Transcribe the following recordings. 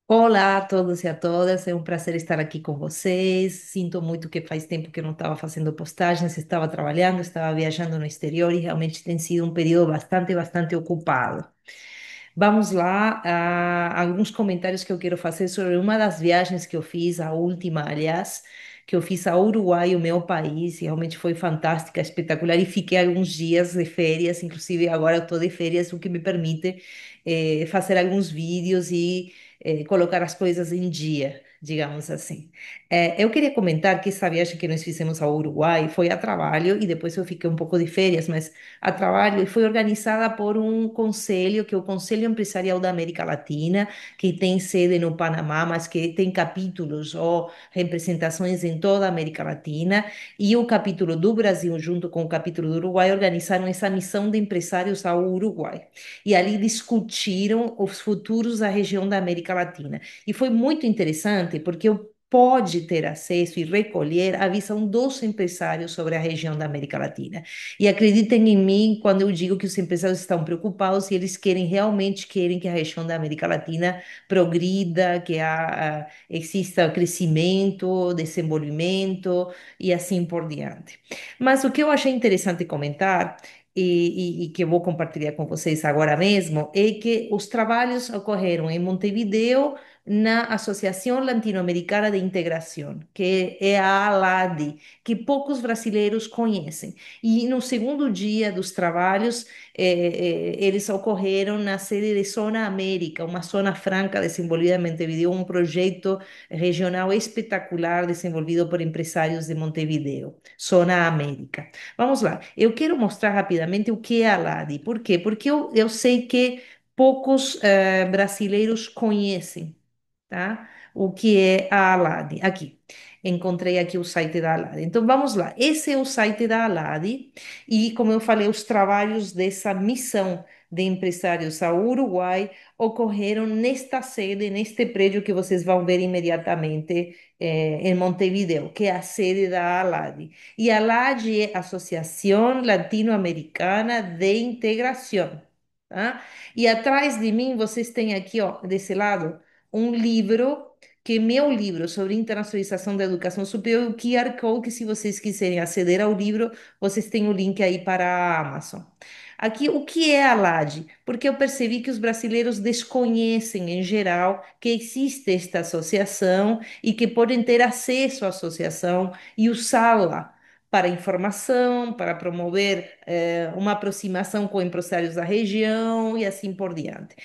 Olá a todos e a todas, é um prazer estar aqui com vocês. Sinto muito que faz tempo que eu não estava fazendo postagens, estava trabalhando, estava viajando no exterior e realmente tem sido um período bastante ocupado. Vamos lá, alguns comentários que eu quero fazer sobre uma das viagens que eu fiz, a última, aliás, que eu fiz ao Uruguai, o meu país, e realmente foi fantástica, espetacular, e fiquei alguns dias de férias, inclusive agora eu estou de férias, o que me permite fazer alguns vídeos e colocar as coisas em dia, digamos assim. Eu queria comentar que essa viagem que nós fizemos ao Uruguai foi a trabalho, e depois eu fiquei um pouco de férias, mas a trabalho e foi organizada por um conselho, que é o Conselho Empresarial da América Latina, que tem sede no Panamá, mas que tem capítulos ou representações em toda a América Latina, e o capítulo do Brasil, junto com o capítulo do Uruguai, organizaram essa missão de empresários ao Uruguai. E ali discutiram os futuros da região da América Latina. E foi muito interessante, porque eu pode ter acesso e recolher a visão dos empresários sobre a região da América Latina. E acreditem em mim quando eu digo que os empresários estão preocupados e eles realmente querem que a região da América Latina progrida, que exista crescimento, desenvolvimento e assim por diante. Mas o que eu achei interessante comentar e que eu vou compartilhar com vocês agora mesmo é que os trabalhos ocorreram em Montevideo, na Associação Latino-Americana de Integração, que é a ALADE, que poucos brasileiros conhecem. E no segundo dia dos trabalhos, eles ocorreram na sede de Zona América, uma zona franca desenvolvida em Montevideo, um projeto regional espetacular desenvolvido por empresários de Montevideo, Zona América. Vamos lá, eu quero mostrar rapidamente o que é a LADI. Por quê? Porque eu sei que poucos brasileiros conhecem, tá? O que é a Alade. Aqui, encontrei aqui o site da Alade. Então vamos lá. Esse é o site da Alade e, como eu falei, os trabalhos dessa missão de empresários ao Uruguai ocorreram nesta sede, neste prédio que vocês vão ver imediatamente em Montevideo, que é a sede da Alade. E a Alade é Associação Latino-Americana de Integração. Tá? E atrás de mim vocês têm aqui, ó, desse lado, um livro, que é meu livro sobre internacionalização da educação superior, o QR Code, que se vocês quiserem aceder ao livro, vocês têm o link aí para a Amazon. Aqui, o que é a LAD? Porque eu percebi que os brasileiros desconhecem, em geral, que existe esta associação e que podem ter acesso à associação e usá-la para informação, para promover uma aproximação com empresários da região e assim por diante.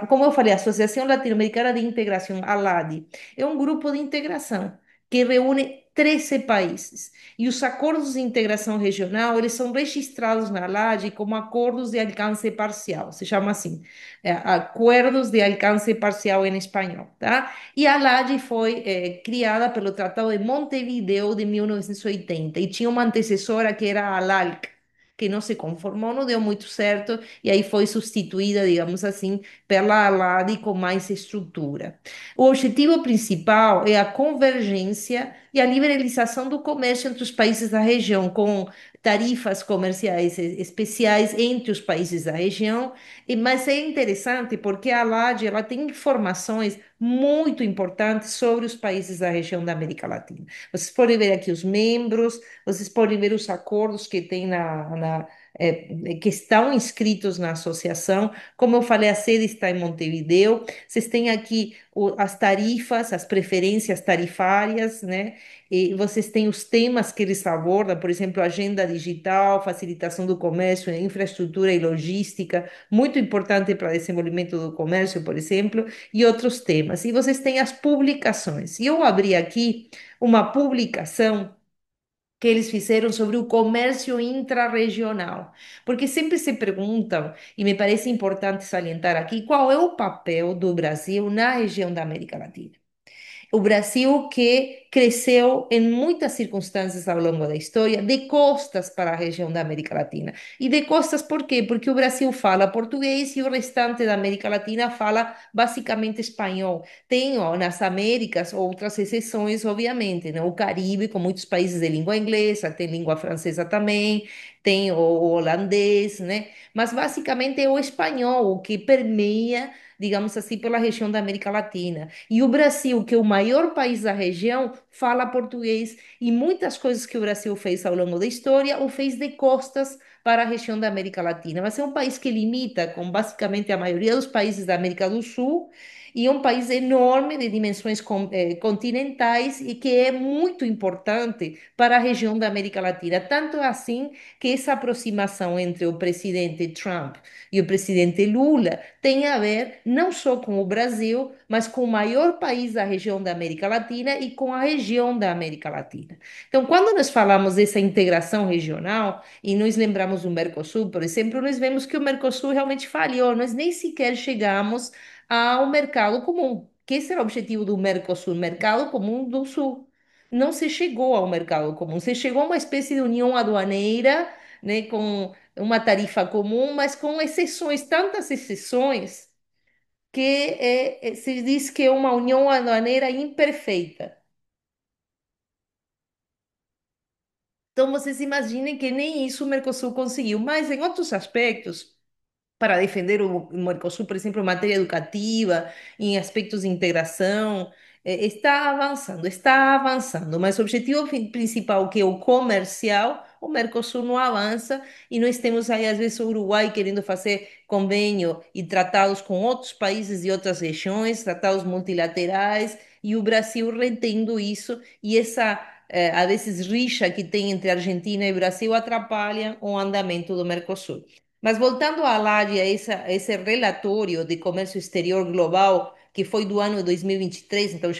Como eu falei, a Associação Latino-Americana de Integração, a LADI, é um grupo de integração que reúne 13 países. E os acordos de integração regional, eles são registrados na LADI como acordos de alcance parcial, se chama assim, acordos de alcance parcial em espanhol, tá? E a LADI foi criada pelo Tratado de Montevideo de 1980 e tinha uma antecessora que era a LALC, que não se conformou, não deu muito certo, e aí foi substituída, digamos assim, pela LADI com mais estrutura. O objetivo principal é a convergência e a liberalização do comércio entre os países da região, com tarifas comerciais especiais entre os países da região. Mas é interessante porque a LAD ela tem informações muito importantes sobre os países da região da América Latina. Vocês podem ver aqui os membros, vocês podem ver os acordos que tem que estão inscritos na associação. Como eu falei, a sede está em Montevideo. Vocês têm aqui as tarifas, as preferências tarifárias, né? E vocês têm os temas que eles abordam, por exemplo, agenda digital, facilitação do comércio, infraestrutura e logística, muito importante para o desenvolvimento do comércio, por exemplo, e outros temas. E vocês têm as publicações. E eu abri aqui uma publicação que eles fizeram sobre o comércio intrarregional, porque sempre se perguntam, e me parece importante salientar aqui, qual é o papel do Brasil na região da América Latina. O Brasil que cresceu em muitas circunstâncias ao longo da história, de costas para a região da América Latina. E de costas por quê? Porque o Brasil fala português e o restante da América Latina fala basicamente espanhol. Tem, ó, nas Américas outras exceções, obviamente, né? O Caribe, com muitos países de língua inglesa, tem língua francesa também, tem o holandês, né? Mas basicamente é o espanhol o que permeia digamos assim, pela região da América Latina. E o Brasil, que é o maior país da região, fala português e muitas coisas que o Brasil fez ao longo da história o fez de costas para a região da América Latina. Mas é um país que limita com basicamente a maioria dos países da América do Sul e é um país enorme de dimensões continentais e que é muito importante para a região da América Latina. Tanto é assim que essa aproximação entre o presidente Trump e o presidente Lula tem a ver não só com o Brasil, mas com o maior país da região da América Latina e com a região da América Latina. Então, quando nós falamos dessa integração regional e nos lembramos do Mercosul, por exemplo, nós vemos que o Mercosul realmente falhou, nós nem sequer chegamos ao mercado comum, que esse era o objetivo do Mercosul, mercado comum do Sul. Não se chegou ao mercado comum, se chegou a uma espécie de união aduaneira, né, com uma tarifa comum, mas com exceções, tantas exceções, que se diz que é uma união aduaneira imperfeita. Então, vocês imaginem que nem isso o Mercosul conseguiu, mas em outros aspectos, para defender o Mercosul, por exemplo, em matéria educativa, em aspectos de integração, está avançando, mas o objetivo principal, que é o comercial, o Mercosul não avança e nós temos aí, às vezes, o Uruguai querendo fazer convênio e tratados com outros países e outras regiões, tratados multilaterais, e o Brasil retendo isso, e essa, às vezes, rixa que tem entre Argentina e Brasil atrapalha o andamento do Mercosul. Mas voltando à área, esse relatório de comércio exterior global, que foi do ano 2023, então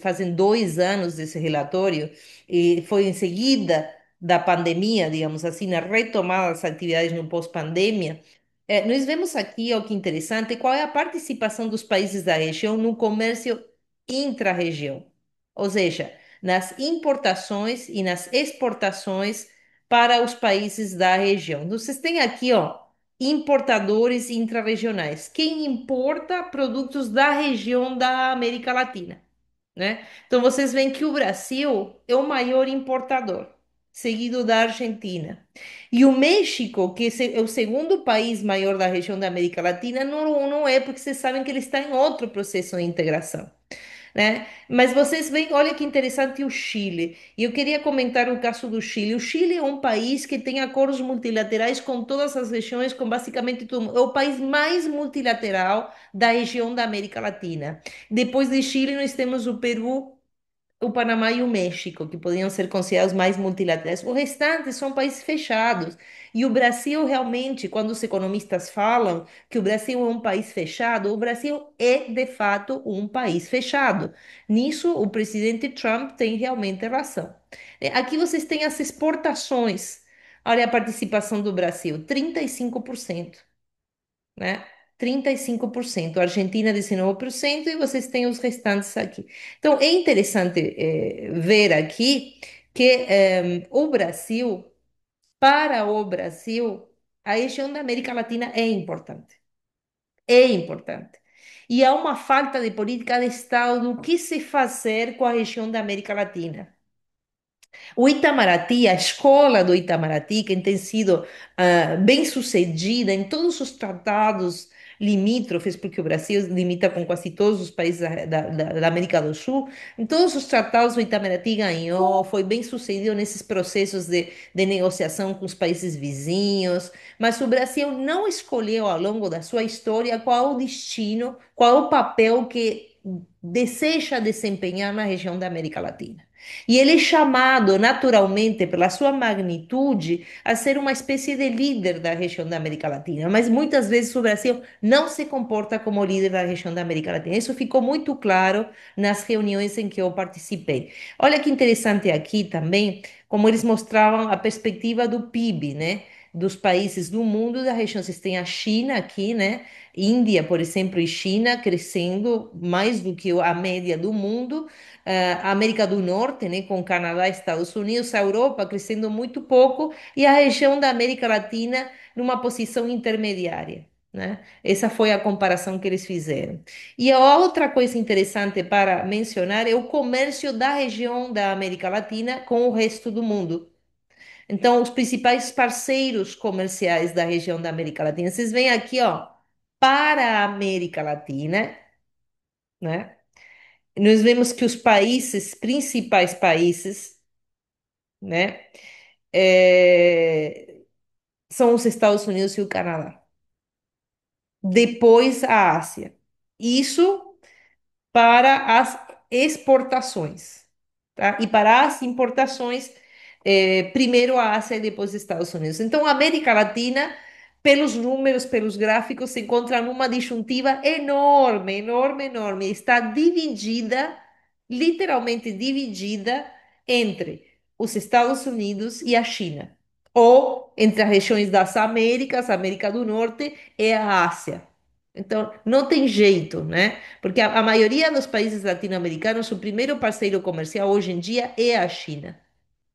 fazem 2 anos desse relatório, e foi em seguida da pandemia, digamos assim, na retomada das atividades no pós-pandemia. Nós vemos aqui, ó, que interessante, qual é a participação dos países da região no comércio intra-região, ou seja, nas importações e nas exportações para os países da região. Então, vocês têm aqui, ó, importadores intrarregionais. Quem importa produtos da região da América Latina, né? Então vocês veem que o Brasil é o maior importador, seguido da Argentina. E o México, que é o segundo país maior da região da América Latina, não é porque vocês sabem que ele está em outro processo de integração, né? Mas vocês veem, olha que interessante o Chile. E eu queria comentar o caso do Chile. O Chile é um país que tem acordos multilaterais com todas as regiões, com basicamente todo mundo. É o país mais multilateral da região da América Latina. Depois de Chile, nós temos o Peru, o Panamá e o México, que poderiam ser considerados mais multilaterais. O restante são países fechados. E o Brasil realmente, quando os economistas falam que o Brasil é um país fechado, o Brasil é de fato um país fechado. Nisso, o presidente Trump tem realmente razão. Aqui vocês têm as exportações. Olha a participação do Brasil, 35%, né? 35%, a Argentina 19% e vocês têm os restantes aqui. Então, é interessante ver aqui que o Brasil, para o Brasil, a região da América Latina é importante. É importante. E há uma falta de política de Estado do que se fazer com a região da América Latina. O Itamaraty, a escola do Itamaraty, que tem sido bem sucedida em todos os tratados limítrofes, porque o Brasil limita com quase todos os países da América do Sul, em todos os tratados o Itamaraty ganhou, foi bem sucedido nesses processos de negociação com os países vizinhos, mas o Brasil não escolheu ao longo da sua história qual o destino, qual o papel que deseja desempenhar na região da América Latina. E ele é chamado naturalmente, pela sua magnitude, a ser uma espécie de líder da região da América Latina. Mas muitas vezes o Brasil não se comporta como líder da região da América Latina. Isso ficou muito claro nas reuniões em que eu participei. Olha que interessante aqui também, como eles mostravam a perspectiva do PIB, né? Dos países do mundo da região. Vocês têm a China aqui, né? Índia, por exemplo, e China crescendo mais do que a média do mundo, a América do Norte, né, com Canadá e Estados Unidos, a Europa crescendo muito pouco e a região da América Latina numa posição intermediária, né? Essa foi a comparação que eles fizeram. E a outra coisa interessante para mencionar é o comércio da região da América Latina com o resto do mundo. Então, os principais parceiros comerciais da região da América Latina, vocês veem aqui, ó. para a América Latina, né? Nós vemos que os países, principais países, né, são os Estados Unidos e o Canadá. Depois a Ásia. Isso para as exportações, tá? E para as importações, primeiro a Ásia e depois os Estados Unidos. Então, a América Latina, pelos números, pelos gráficos, se encontra numa disjuntiva enorme, enorme, enorme. Está dividida, literalmente dividida entre os Estados Unidos e a China, ou entre as regiões das Américas, América do Norte e a Ásia. Então, não tem jeito, né? Porque a maioria dos países latino-americanos, o primeiro parceiro comercial hoje em dia é a China,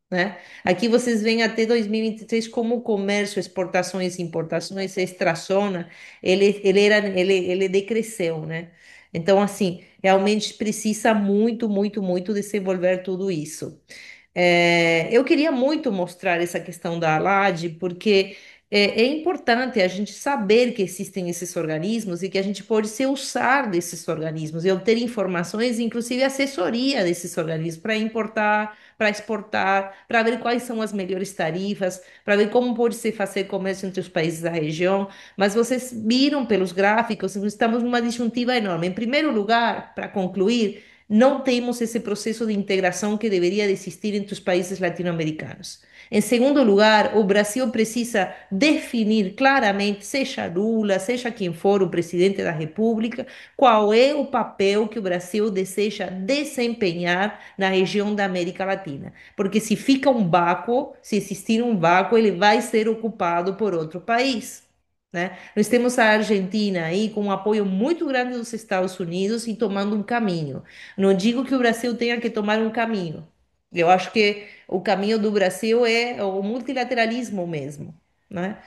né? Aqui vocês veem até 2023 como o comércio, exportações e importações, extração, ele decresceu, né? Então, assim, realmente precisa muito, muito, muito desenvolver tudo isso. Eu queria muito mostrar essa questão da ALAD, porque é importante a gente saber que existem esses organismos e que a gente pode se usar desses organismos e obter informações, inclusive assessoria desses organismos para importar, para exportar, para ver quais são as melhores tarifas, para ver como pode se fazer comércio entre os países da região. Mas vocês viram pelos gráficos, estamos numa disjuntiva enorme. Em primeiro lugar, para concluir, não temos esse processo de integração que deveria de existir entre os países latino-americanos. Em segundo lugar, o Brasil precisa definir claramente, seja Lula, seja quem for o presidente da República, qual é o papel que o Brasil deseja desempenhar na região da América Latina. Porque se fica um vácuo, se existir um vácuo, ele vai ser ocupado por outro país. Né? Nós temos a Argentina aí com um apoio muito grande dos Estados Unidos e tomando um caminho. Não digo que o Brasil tenha que tomar um caminho. Eu acho que o caminho do Brasil é o multilateralismo mesmo, né?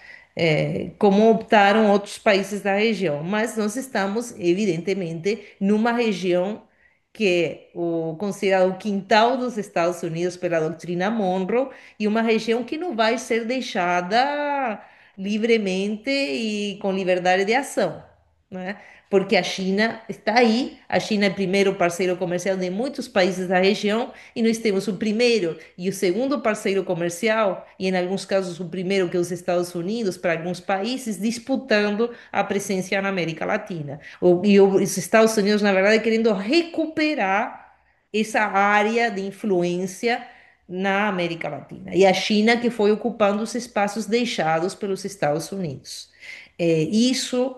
Como optaram outros países da região. Mas nós estamos, evidentemente, numa região que é o considerado o quintal dos Estados Unidos pela doutrina Monroe e uma região que não vai ser deixada livremente e com liberdade de ação, né? Porque a China está aí, a China é o primeiro parceiro comercial de muitos países da região, e nós temos o primeiro e o segundo parceiro comercial, e em alguns casos o primeiro, que é os Estados Unidos, para alguns países, disputando a presença na América Latina. Os Estados Unidos, na verdade, querendo recuperar essa área de influência na América Latina. E a China que foi ocupando os espaços deixados pelos Estados Unidos. Isso,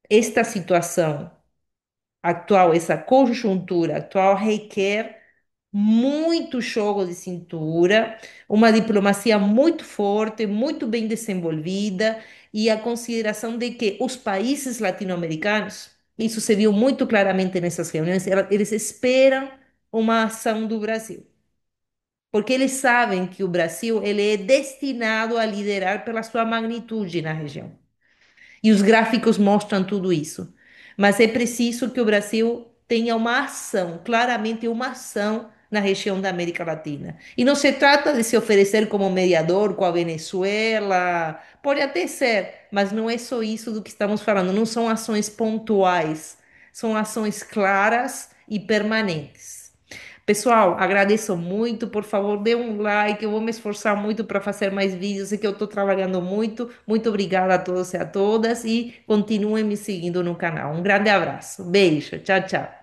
esta situação atual, essa conjuntura atual requer muito jogo de cintura, uma diplomacia muito forte, muito bem desenvolvida e a consideração de que os países latino-americanos, isso se viu muito claramente nessas reuniões, eles esperam uma ação do Brasil. Porque eles sabem que o Brasil ele é destinado a liderar pela sua magnitude na região. E os gráficos mostram tudo isso. Mas é preciso que o Brasil tenha uma ação, claramente uma ação na região da América Latina. E não se trata de se oferecer como mediador com a Venezuela, pode até ser, mas não é só isso do que estamos falando, não são ações pontuais, são ações claras e permanentes. Pessoal, agradeço muito. Por favor, dê um like. Eu vou me esforçar muito para fazer mais vídeos. Sei que eu estou trabalhando muito. Muito obrigada a todos e a todas. E continuem me seguindo no canal. Um grande abraço. Beijo. Tchau, tchau.